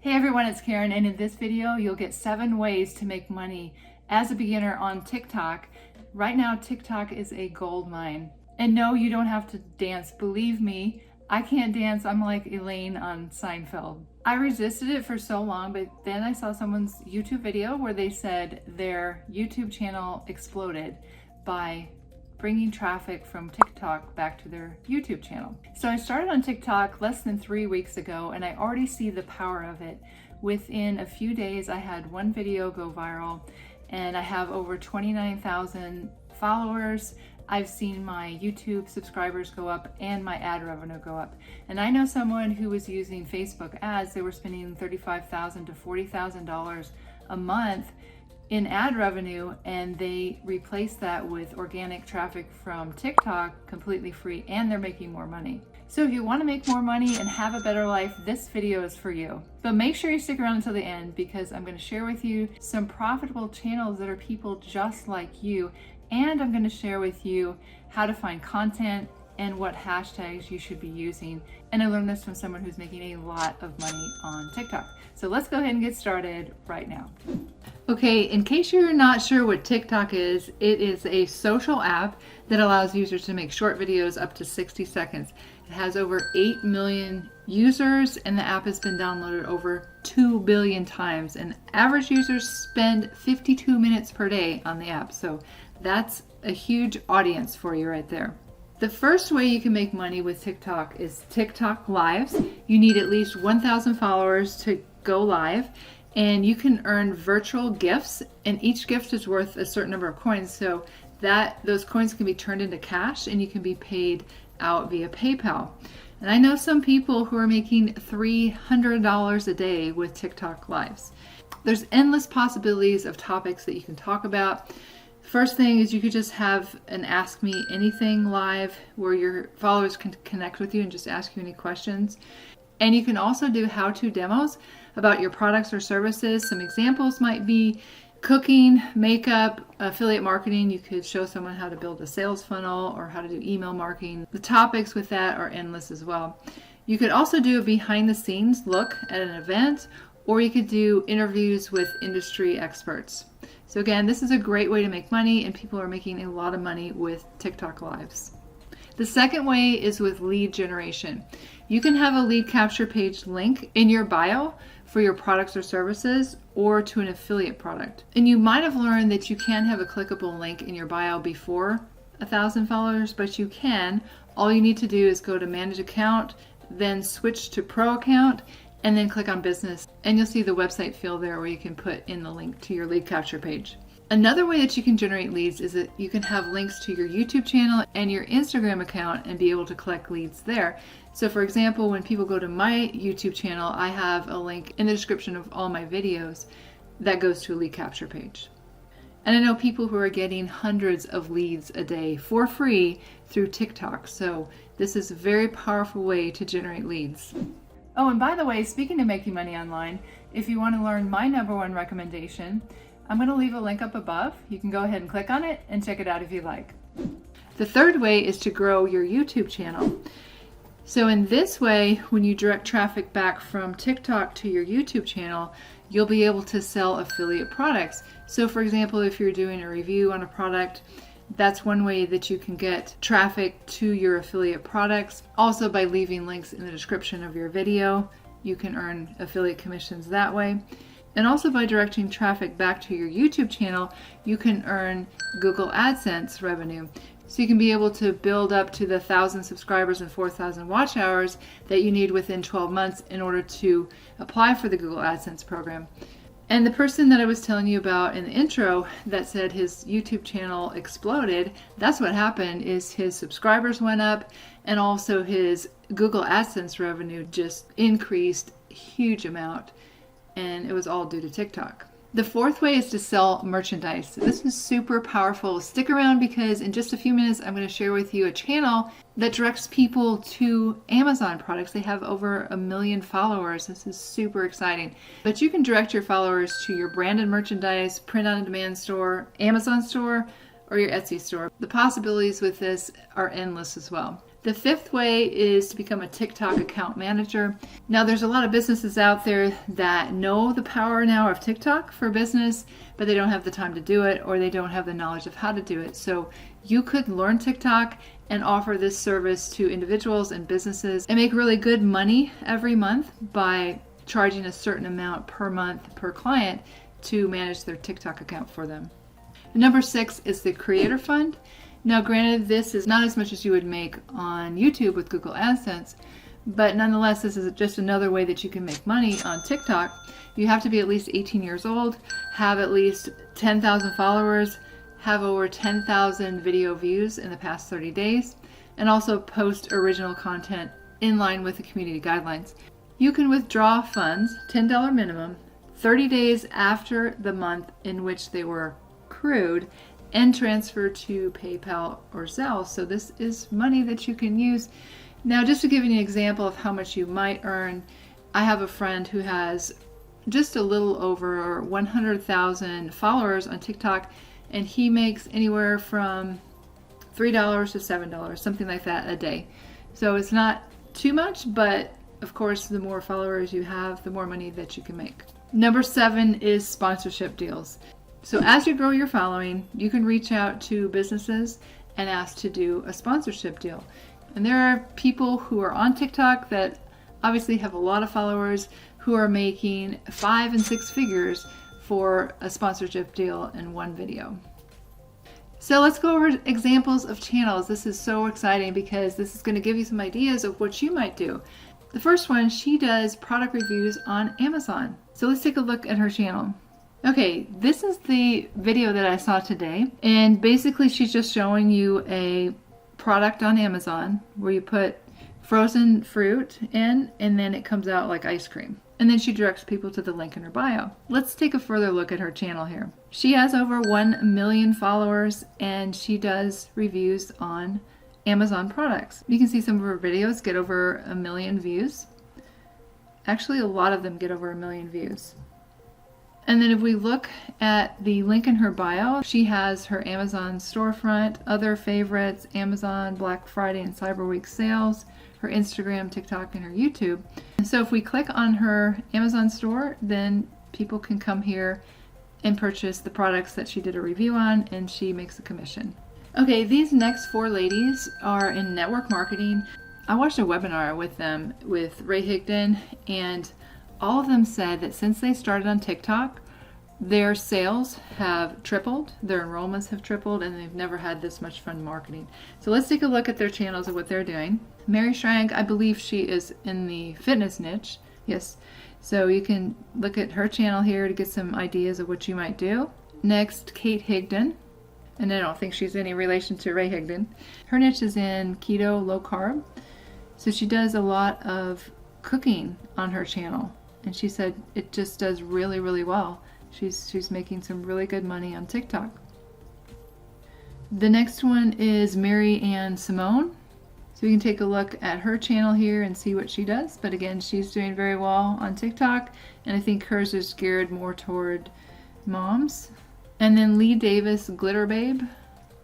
Hey everyone, it's Karen, and in this video you'll get 7 ways to make money as a beginner on TikTok. Right now TikTok is a gold mine. And no, you don't have to dance. Believe me, I can't dance. I'm like Elaine on Seinfeld. I resisted it for so long, but then I saw someone's YouTube video where they said their YouTube channel exploded by bringing traffic from TikTok back to their YouTube channel. So I started on TikTok less than 3 weeks ago, and I already see the power of it. Within a few days, I had one video go viral, and I have over 29,000 followers. I've seen my YouTube subscribers go up and my ad revenue go up. And I know someone who was using Facebook ads. They were spending $35,000 to $40,000 a month in ad revenue, and they replaced that with organic traffic from TikTok completely free, and they're making more money. So if you want to make more money and have a better life, this video is for you. But make sure you stick around until the end, because I'm going to share with you some profitable channels that are people just like you, and I'm going to share with you how to find content and what hashtags you should be using. And I learned this from someone who's making a lot of money on TikTok. So let's go ahead and get started right now. Okay, in case you're not sure what TikTok is, it is a social app that allows users to make short videos up to 60 seconds. It has over 8 million users, and the app has been downloaded over 2 billion times. And average users spend 52 minutes per day on the app. So that's a huge audience for you right there. The first way you can make money with TikTok is TikTok Lives. You need at least 1,000 followers to go live, and you can earn virtual gifts, and each gift is worth a certain number of coins, so that those coins can be turned into cash and you can be paid out via PayPal. And I know some people who are making $300 a day with TikTok Lives. There's endless possibilities of topics that you can talk about. First thing is you could just have an Ask Me Anything live where your followers can connect with you and just ask you any questions. And you can also do how-to demos about your products or services. Some examples might be cooking, makeup, affiliate marketing. You could show someone how to build a sales funnel or how to do email marketing. The topics with that are endless as well. You could also do a behind the scenes look at an event, or you could do interviews with industry experts. So again, this is a great way to make money, and people are making a lot of money with TikTok Lives. The second way is with lead generation. You can have a lead capture page link in your bio for your products or services, or to an affiliate product. And you might have learned that you can have a clickable link in your bio before 1,000 followers, but you can. All you need to do is go to Manage Account, then switch to Pro Account, and then click on Business, and you'll see the website field there where you can put in the link to your lead capture page. Another way that you can generate leads is that you can have links to your YouTube channel and your Instagram account and be able to collect leads there. So for example, when people go to my YouTube channel, I have a link in the description of all my videos that goes to a lead capture page. And I know people who are getting hundreds of leads a day for free through TikTok. So this is a very powerful way to generate leads. Oh, and by the way, speaking of making money online, if you want to learn my #1 recommendation, I'm going to leave a link up above. You can go ahead and click on it and check it out if you like. The third way is to grow your YouTube channel. So in this way, when you direct traffic back from TikTok to your YouTube channel, you'll be able to sell affiliate products. So for example, if you're doing a review on a product, that's one way that you can get traffic to your affiliate products. Also, by leaving links in the description of your video, you can earn affiliate commissions that way. And also by directing traffic back to your YouTube channel, you can earn Google AdSense revenue. So you can be able to build up to the 1,000 subscribers and 4,000 watch hours that you need within 12 months in order to apply for the Google AdSense program. And the person that I was telling you about in the intro that said his YouTube channel exploded, that's what happened, is his subscribers went up, and also his Google AdSense revenue just increased a huge amount. And it was all due to TikTok. The fourth way is to sell merchandise. This is super powerful. Stick around, because in just a few minutes I'm going to share with you a channel that directs people to Amazon products. They have over 1 million followers. This is super exciting. But you can direct your followers to your branded merchandise, print-on-demand store, Amazon store, or your Etsy store. The possibilities with this are endless as well. The fifth way is to become a TikTok account manager. Now, there's a lot of businesses out there that know the power now of TikTok for business, but they don't have the time to do it, or they don't have the knowledge of how to do it. So you could learn TikTok and offer this service to individuals and businesses and make really good money every month by charging a certain amount per month per client to manage their TikTok account for them. Number 6 is the Creator Fund. Now, granted, this is not as much as you would make on YouTube with Google AdSense, but nonetheless, this is just another way that you can make money on TikTok. You have to be at least 18 years old, have at least 10,000 followers, have over 10,000 video views in the past 30 days, and also post original content in line with the community guidelines. You can withdraw funds, $10 minimum, 30 days after the month in which they were accrued, and transfer to PayPal or Zelle. So this is money that you can use. Now, just to give you an example of how much you might earn, I have a friend who has just a little over 100,000 followers on TikTok, and he makes anywhere from $3 to $7, something like that a day. So it's not too much, but of course, the more followers you have, the more money that you can make. Number 7 is sponsorship deals. So as you grow your following, you can reach out to businesses and ask to do a sponsorship deal. And there are people who are on TikTok that obviously have a lot of followers who are making 5 and 6 figures for a sponsorship deal in one video. So let's go over examples of channels. This is so exciting because this is going to give you some ideas of what you might do. The first one, she does product reviews on Amazon. So let's take a look at her channel. Okay, this is the video that I saw today, and basically she's just showing you a product on Amazon where you put frozen fruit in and then it comes out like ice cream. And then she directs people to the link in her bio. Let's take a further look at her channel here. She has over 1 million followers and she does reviews on Amazon products. You can see some of her videos get over 1 million views. Actually, a lot of them get over 1 million views. And then if we look at the link in her bio, she has her Amazon storefront, other favorites, Amazon Black Friday and Cyber Week sales, her Instagram, TikTok, and her YouTube. And so if we click on her Amazon store, then people can come here and purchase the products that she did a review on, and she makes a commission. Okay, these next 4 ladies are in network marketing. I watched a webinar with them, with Ray Higdon, and all of them said that since they started on TikTok, their sales have tripled, their enrollments have tripled, and they've never had this much fun marketing. So let's take a look at their channels and what they're doing. Mary Schrank, I believe she is in the fitness niche. Yes. So you can look at her channel here to get some ideas of what you might do. Next, Kate Higdon. And I don't think she's any relation to Ray Higdon. Her niche is in keto, low carb. So she does a lot of cooking on her channel. And she said it just does really, really well. She's making some really good money on TikTok. The next one is Mary Ann Simone. So you can take a look at her channel here and see what she does. But again, she's doing very well on TikTok. And I think hers is geared more toward moms. And then Lee Davis Glitter Babe.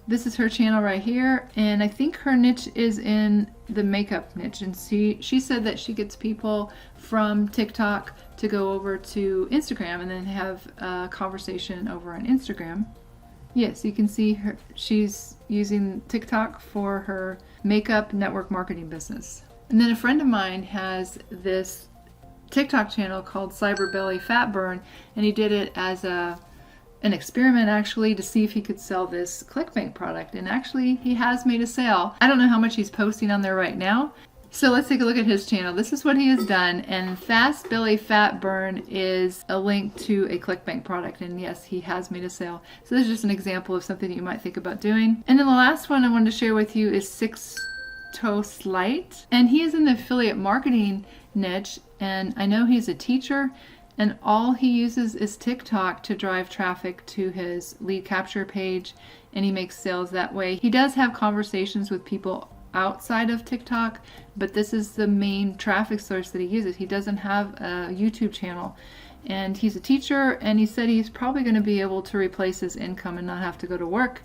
This is her channel right here, and I think her niche is in the makeup niche. And she said that she gets people from TikTok to go over to Instagram and then have a conversation over on Instagram. Yes, you can see her. She's using TikTok for her makeup network marketing business. And then a friend of mine has this TikTok channel called Cyber Belly Fat Burn, and he did it as an experiment actually to see if he could sell this ClickBank product, and actually he has made a sale. I don't know how much he's posting on there right now. So let's take a look at his channel. This is what he has done, and Fast Belly Fat Burn is a link to a ClickBank product, and yes, he has made a sale. So this is just an example of something that you might think about doing. And then the last one I wanted to share with you is Six Toast Light, and he is in the affiliate marketing niche, and I know he's a teacher, and all he uses is TikTok to drive traffic to his lead capture page, and he makes sales that way. He does have conversations with people outside of TikTok, but this is the main traffic source that he uses. He doesn't have a YouTube channel, and he's a teacher, and he said he's probably going to be able to replace his income and not have to go to work.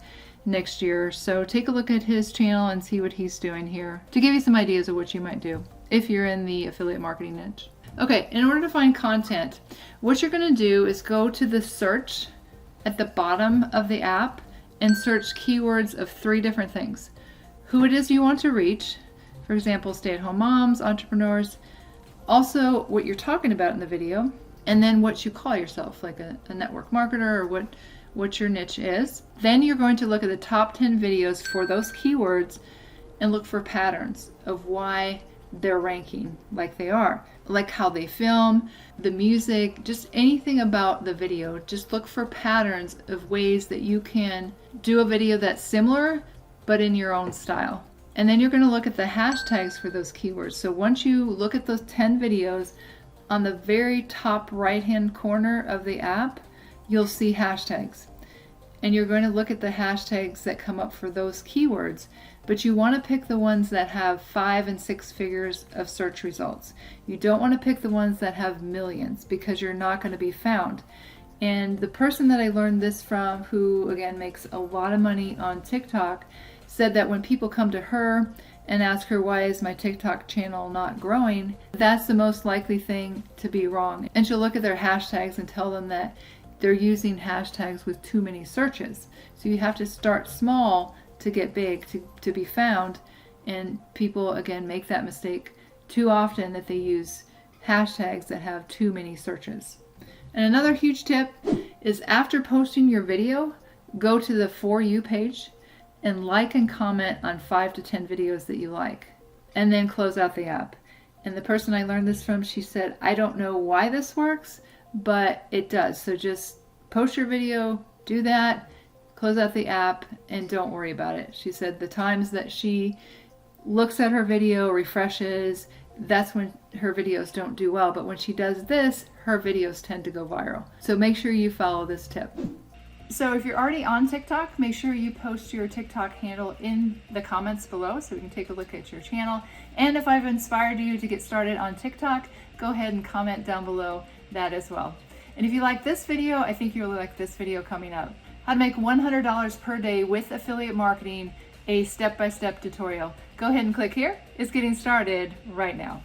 next year. So take a look at his channel and see what he's doing here to give you some ideas of what you might do if you're in the affiliate marketing niche. Okay, in order to find content, what you're going to do is go to the search at the bottom of the app and search keywords of 3 different things. Who it is you want to reach, for example, stay-at-home moms, entrepreneurs, also what you're talking about in the video, and then what you call yourself, like a network marketer or what your niche is. Then you're going to look at the top 10 videos for those keywords and look for patterns of why they're ranking like they are, like how they film, the music, just anything about the video. Just look for patterns of ways that you can do a video that's similar but in your own style. And then you're going to look at the hashtags for those keywords. So once you look at those 10 videos, on the very top right hand corner of the app, you'll see hashtags. And you're going to look at the hashtags that come up for those keywords, but you want to pick the ones that have 5 and 6 figures of search results. You don't want to pick the ones that have millions, because you're not going to be found. And the person that I learned this from, who again makes a lot of money on TikTok, said that when people come to her and ask her, why is my TikTok channel not growing, that's the most likely thing to be wrong. And she'll look at their hashtags and tell them that they're using hashtags with too many searches. So you have to start small to get big, to be found. And people, again, make that mistake too often, that they use hashtags that have too many searches. And another huge tip is, after posting your video, go to the For You page and like and comment on 5 to 10 videos that you like, and then close out the app. And the person I learned this from, she said, I don't know why this works, but it does. So just post your video, do that, close out the app, and don't worry about it. She said the times that she looks at her video, refreshes, that's when her videos don't do well. But when she does this, her videos tend to go viral. So make sure you follow this tip. So if you're already on TikTok, make sure you post your TikTok handle in the comments below so we can take a look at your channel. And if I've inspired you to get started on TikTok, go ahead and comment down below that as well. And if you like this video, I think you'll like this video coming up. How to make $100 per day with affiliate marketing, a step-by-step tutorial. Go ahead and click here. It's getting started right now.